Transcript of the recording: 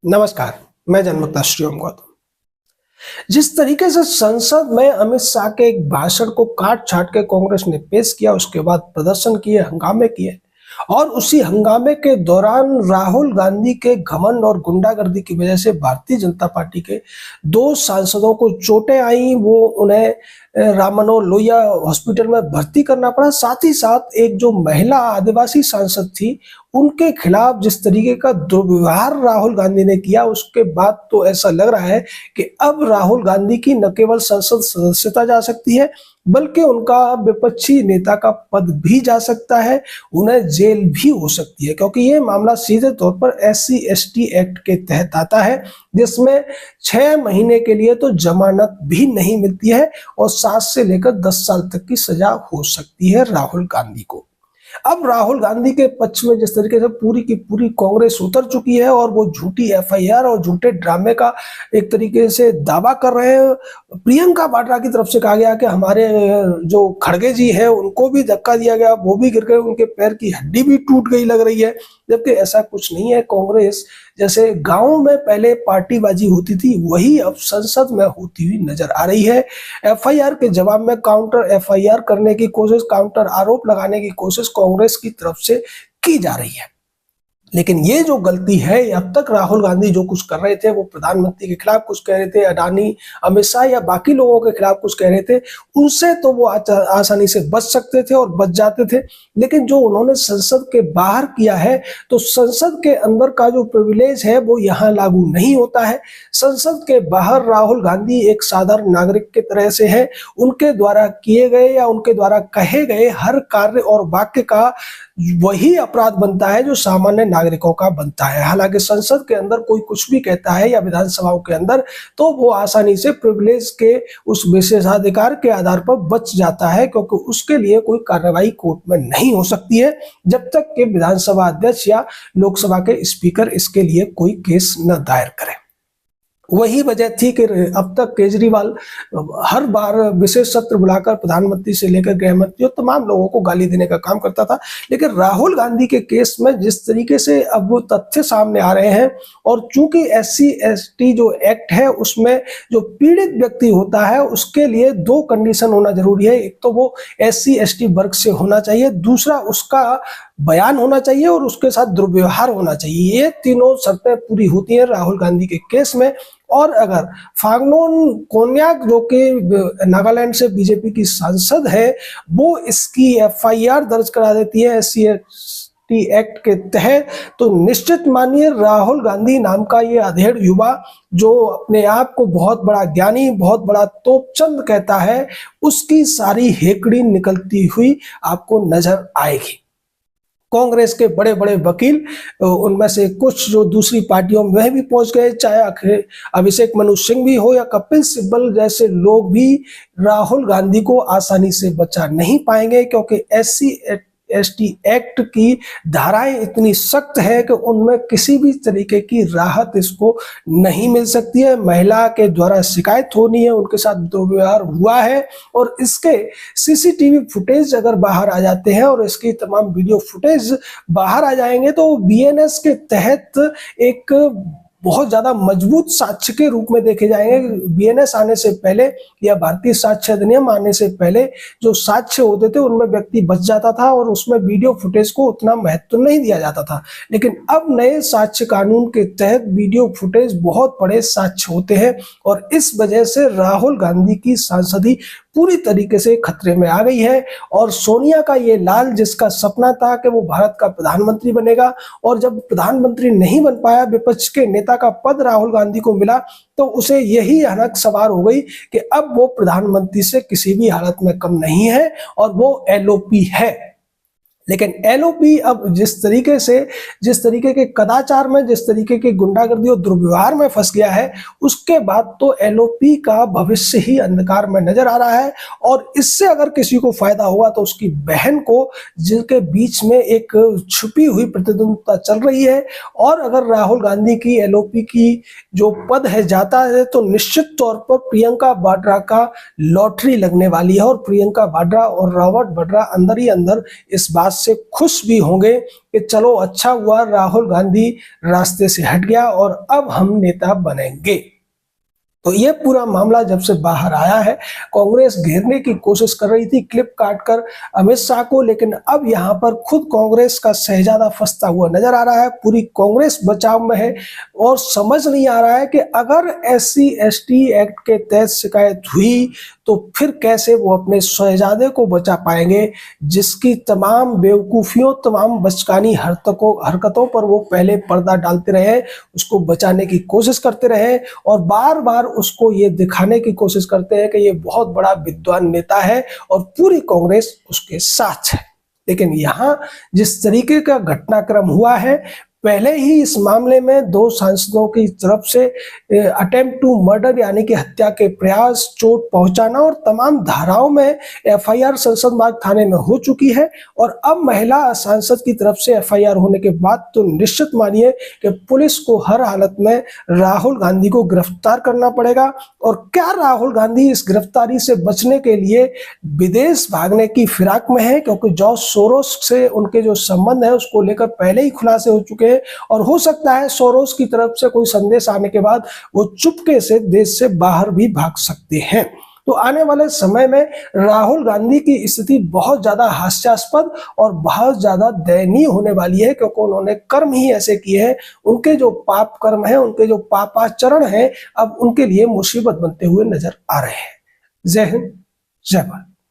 नमस्कार, मैं जन्मता श्रीओम गौतम। जिस तरीके से संसद में अमित शाह के एक भाषण को काट-छाँट के कांग्रेस ने पेश किया, उसके बाद प्रदर्शन किए, हंगामे किए और उसी हंगामे के दौरान राहुल गांधी के घमंड और गुंडागर्दी की वजह से भारतीय जनता पार्टी के 2 सांसदों को चोटें आईं, वो उन्हें राम मनोहर लोहिया हॉस्पिटल में भर्ती करना पड़ा। साथ ही साथ एक जो महिला आदिवासी सांसद थी, उनके खिलाफ जिस तरीके का दुर्व्यवहार राहुल गांधी ने किया, उसके बाद तो ऐसा लग रहा है कि अब राहुल गांधी की न केवल संसद सदस्यता जा सकती है, बल्कि उनका विपक्षी नेता का पद भी जा सकता है, उन्हें जेल भी हो सकती है, क्योंकि ये मामला सीधे तौर पर SC/ST एक्ट के तहत आता है, जिसमें 6 महीने के लिए तो जमानत भी नहीं मिलती है और 7 से लेकर 10 साल तक की सजा हो सकती है राहुल गांधी को। अब राहुल गांधी के पक्ष में जिस तरीके से पूरी की पूरी कांग्रेस उतर चुकी है और वो झूठी FIR और झूठे ड्रामे का एक तरीके से दावा कर रहे हैं। प्रियंका वाड्रा की तरफ से कहा गया कि हमारे जो खड़गे जी हैं उनको भी धक्का दिया गया, वो भी गिर गए, उनके पैर की हड्डी भी टूट गई लग रही है, जबकि ऐसा कुछ नहीं है। कांग्रेस जैसे गांव में पहले पार्टीबाजी होती थी, वही अब संसद में होती हुई नजर आ रही है। FIR के जवाब में काउंटर FIR करने की कोशिश, काउंटर आरोप लगाने की कोशिश कांग्रेस की तरफ से की जा रही है। लेकिन ये जो गलती है, अब तक राहुल गांधी जो कुछ कर रहे थे, वो प्रधानमंत्री के खिलाफ कुछ कह रहे थे, अडानी, अमित शाह या बाकी लोगों के खिलाफ कुछ कह रहे थे, उनसे तो वो आसानी से बच सकते थे और बच जाते थे। लेकिन जो उन्होंने संसद के बाहर किया है, तो संसद के अंदर का जो प्रिविलेज है वो यहाँ लागू नहीं होता है। संसद के बाहर राहुल गांधी एक साधारण नागरिक के तरह से है, उनके द्वारा किए गए या उनके द्वारा कहे गए हर कार्य और वाक्य का वही अपराध बनता है जो सामान्य नागरिकों का बनता है। हालांकि संसद के अंदर कोई कुछ भी कहता है या विधानसभाओं के अंदर, तो वो आसानी से प्रिविलेज के उस विशेषाधिकार के आधार पर बच जाता है, क्योंकि उसके लिए कोई कार्रवाई कोर्ट में नहीं हो सकती है जब तक कि विधानसभा अध्यक्ष या लोकसभा के स्पीकर इसके लिए कोई केस न दायर करें। वही वजह थी कि अब तक केजरीवाल हर बार विशेष सत्र बुलाकर प्रधानमंत्री से लेकर गृह मंत्री और तमाम लोगों को गाली देने का काम करता था। लेकिन राहुल गांधी के केस में जिस तरीके से अब वो तथ्य सामने आ रहे हैं, और चूंकि SC/ST जो एक्ट है उसमें जो पीड़ित व्यक्ति होता है उसके लिए 2 कंडीशन होना जरूरी है। एक तो वो SC/ST वर्ग से होना चाहिए, दूसरा उसका बयान होना चाहिए और उसके साथ दुर्व्यवहार होना चाहिए। ये तीनों शर्तें पूरी होती हैं राहुल गांधी के केस में। और अगर फाग्नोन कोन्याक, जो कि नागालैंड से बीजेपी की सांसद है, वो इसकी FIR दर्ज करा देती है SC/ST एक्ट के तहत, तो निश्चित मानिए राहुल गांधी नाम का ये अधेड़ युवा, जो अपने आप को बहुत बड़ा ज्ञानी, बहुत बड़ा तोपचंद कहता है, उसकी सारी हेकड़ी निकलती हुई आपको नजर आएगी। कांग्रेस के बड़े बड़े वकील, उनमें से कुछ जो दूसरी पार्टियों में भी पहुंच गए, चाहे अभिषेक मनु सिंह भी हो या कपिल सिब्बल जैसे लोग भी राहुल गांधी को आसानी से बचा नहीं पाएंगे, क्योंकि SC/ST एक्ट की धाराएं इतनी सख्त है कि उनमें किसी भी तरीके की राहत इसको नहीं मिल सकती है। महिला के द्वारा शिकायत होनी है, उनके साथ दुर्व्यवहार हुआ है और इसके CCTV फुटेज अगर बाहर आ जाते हैं और इसकी तमाम वीडियो फुटेज बाहर आ जाएंगे, तो BNS के तहत एक बहुत ज्यादा मजबूत साक्ष्य के रूप में देखे जाएंगे। BNS आने से पहले या भारतीय साक्ष्य अधिनियम आने से पहले जो साक्ष्य होते थे उनमें व्यक्ति बच जाता था और उसमें वीडियो फुटेज को उतना महत्व नहीं दिया जाता था। लेकिन अब नए साक्ष्य कानून के तहत वीडियो फुटेज बहुत बड़े साक्ष्य होते हैं और इस वजह से राहुल गांधी की सांसदी पूरी तरीके से खतरे में आ गई है। और सोनिया का ये लाल, जिसका सपना था कि वो भारत का प्रधानमंत्री बनेगा, और जब प्रधानमंत्री नहीं बन पाया, विपक्ष के नेता का पद राहुल गांधी को मिला, तो उसे यही हनक सवार हो गई कि अब वो प्रधानमंत्री से किसी भी हालत में कम नहीं है और वो LOP है। लेकिन LOP अब जिस तरीके के कदाचार में, जिस तरीके के गुंडागर्दी और दुर्व्यवहार में फंस गया है, उसके बाद तो LOP का भविष्य ही अंधकार में नजर आ रहा है। और इससे अगर किसी को फायदा हुआ तो उसकी बहन को, जिनके बीच में एक छुपी हुई प्रतिद्वंदता चल रही है। और अगर राहुल गांधी की LOP की जो पद है जाता है, तो निश्चित तौर पर प्रियंका वाड्रा का लॉटरी लगने वाली है और प्रियंका वाड्रा और रॉबर्ट वाड्रा अंदर ही अंदर इस बात से खुश भी होंगे कि चलो अच्छा हुआ राहुल गांधी रास्ते से हट गया और अब हम नेता बनेंगे। तो ये पूरा मामला जब से बाहर आया है, कांग्रेस घेरने की कोशिश कर रही थी क्लिप काटकर अमित शाह को, लेकिन अब यहाँ पर खुद कांग्रेस का शहजादा फंसता हुआ नजर आ रहा है। पूरी कांग्रेस बचाव में है और समझ नहीं आ रहा है कि अगर SC/ST एक्ट के तहत शिकायत हुई तो फिर कैसे वो अपने शहजादे को बचा पाएंगे, जिसकी तमाम बेवकूफियों, तमाम बचकानी हरकतों पर वो पहले पर्दा डालते रहे, उसको बचाने की कोशिश करते रहे और बार बार उसको ये दिखाने की कोशिश करते हैं कि ये बहुत बड़ा विद्वान नेता है और पूरी कांग्रेस उसके साथ है। लेकिन यहां जिस तरीके का घटनाक्रम हुआ है, पहले ही इस मामले में 2 सांसदों की तरफ से अटेम्प्ट टू मर्डर यानी कि हत्या के प्रयास, चोट पहुंचाना और तमाम धाराओं में FIR संसद मार्ग थाने में हो चुकी है। और अब महिला सांसद की तरफ से FIR होने के बाद तो निश्चित मानिए कि पुलिस को हर हालत में राहुल गांधी को गिरफ्तार करना पड़ेगा। और क्या राहुल गांधी इस गिरफ्तारी से बचने के लिए विदेश भागने की फिराक में है, क्योंकि जॉर्ज सोरोस से उनके जो संबंध है उसको लेकर पहले ही खुलासे हो चुके हैं और हो सकता है सोरोस की तरफ से कोई संदेश आने के बाद वो चुपके से देश से बाहर भी भाग सकते हैं। तो आने वाले समय में राहुल गांधी की स्थिति बहुत ज्यादा हास्यास्पद और बहुत ज्यादा दयनीय होने वाली है, क्योंकि उन्होंने कर्म ही ऐसे किए हैं, उनके जो पाप कर्म हैं, उनके जो पापाचरण हैं, अब उनके लिए मुसीबत बनते हुए नजर आ रहे हैं। जय हिंद, जय भारत।